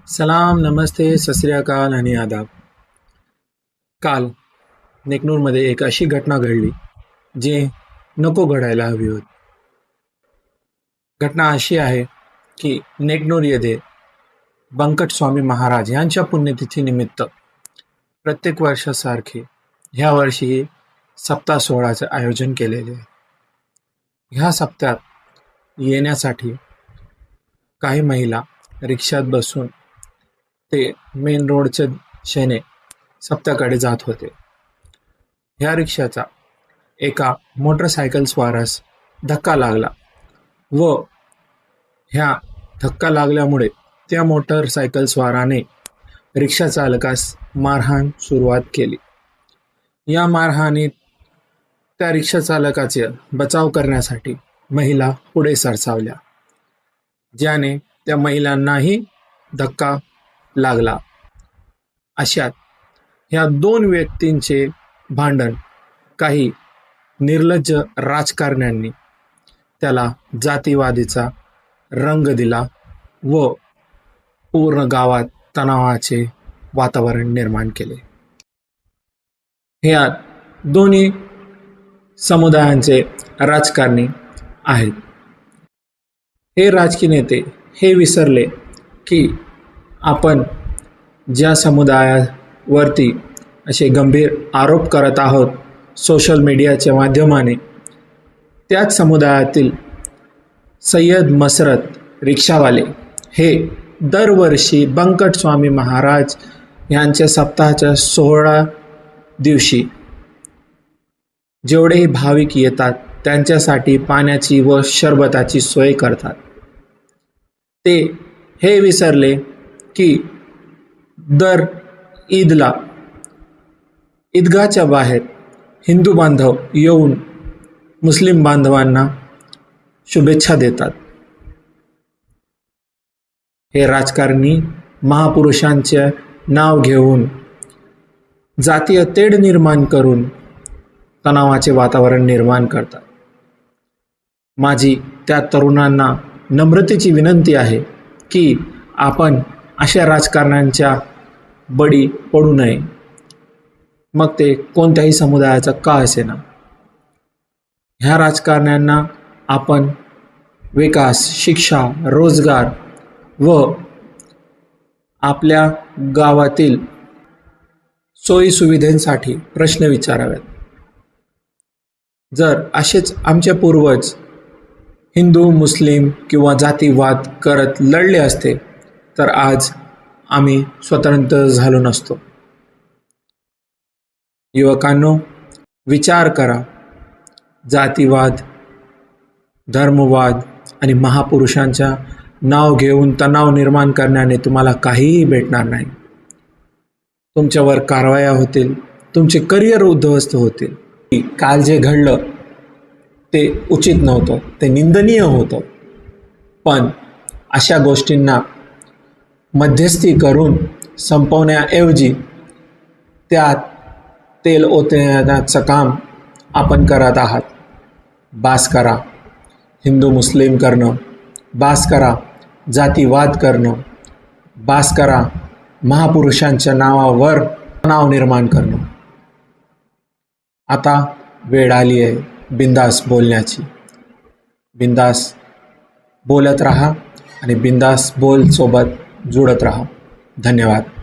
सलाम, नमस्ते, सत श्री अकाल आणि आदाब. काल नेकनूरमध्ये एक अशी घटना घडली जे नको घडायला हवी होती. घटना अशी आहे की नेकनूर येथे बंकट स्वामी महाराज यांच्या पुण्यतिथीनिमित्त प्रत्येक वर्षासारखे ह्या वर्षीही सप्ताह सोहळ्याचे आयोजन केलेले आहे. ह्या सप्त्यात येण्यासाठी काही महिला रिक्षात बसून ते मेन रोडच्या दिशेने सप्त्याकडे जात होते. ह्या रिक्षाचा एका मोटरसायकल स्वारास धक्का लागला व ह्या धक्का लागल्यामुळे त्या मोटरसायकल स्वाराने रिक्षा चालकास मारहाण सुरुवात केली. या मारहाणीत त्या रिक्षा चालकाचे बचाव करण्यासाठी महिला पुढे सरसावल्या, ज्याने त्या महिलांनाही धक्का लागला. अशात ह्या दोन व्यक्तींचे भांडण काही निर्लज्ज राजकारण्यांनी त्याला जातीवादीचा रंग दिला व पूर्ण गावात तणावाचे वातावरण निर्माण केले. ह्या दोन्ही समुदायांचे राजकारणी आहेत. हे राजकीय नेते हे विसरले की आपण ज्या समुदायावरती असे गंभीर आरोप करत आहोत सोशल मीडियाच्या माध्यमाने, त्याच समुदायातील सय्यद मसरत रिक्षावाले हे दरवर्षी बंकट स्वामी महाराज यांच्या सप्ताहाच्या 16 दिवशी जेवढेही भाविक येतात त्यांच्यासाठी पाण्याची व शरबताची सोय करतात. ते हे विसरले की दर ईदला ईदगाहच्या बाहेर हिंदू बांधव येऊन मुस्लिम बांधवांना शुभेच्छा देतात. हे राजकारणी महापुरुषांचे नाव घेऊन जातीय तेढ निर्माण करून तणावाचे वातावरण निर्माण करतात. माझी त्या तरुणांना नम्रतेची विनंती आहे की आपण अशा राजकारण्यांच्या बळी पडू नये, मग ते कोणत्याही समुदायाचा का असेना. ह्या राजकारण्यांना आपण विकास, शिक्षा, रोजगार व आपल्या गावातील सोयीसुविधांसाठी प्रश्न विचारावेत. जर असेच आमचे पूर्वज हिंदू, मुस्लिम किंवा जातीवाद करत लढले असते तर आज आम्ही स्वतंत्र झालो नसतो. युवकांनो, विचार करा. जातीवाद, धर्मवाद आणि महापुरुषांच्या नाव घेऊन तणाव निर्माण करण्याने तुम्हाला काहीही भेटणार नाही. तुमच्यावर कारवाया होतील, तुमचे करिअर उद्ध्वस्त होतील. काल जे घडलं ते उचित नव्हतं, ते निंदनीय होतं. पण अशा गोष्टींना मध्यस्थी करून संपवण्याऐवजी त्यात तेल ओतण्याचं काम आपण करत आहात. बास करा हिंदू मुस्लिम करणं, बास करा जातीवाद करणं, बास करा महापुरुषांच्या नावावर तणाव निर्माण करणं. आता वेळ आली आहे बिंदास बोलण्याची. बिंदास बोलत राहा आणि बिंदास बोल सोबत जुळत राहा. धन्यवाद.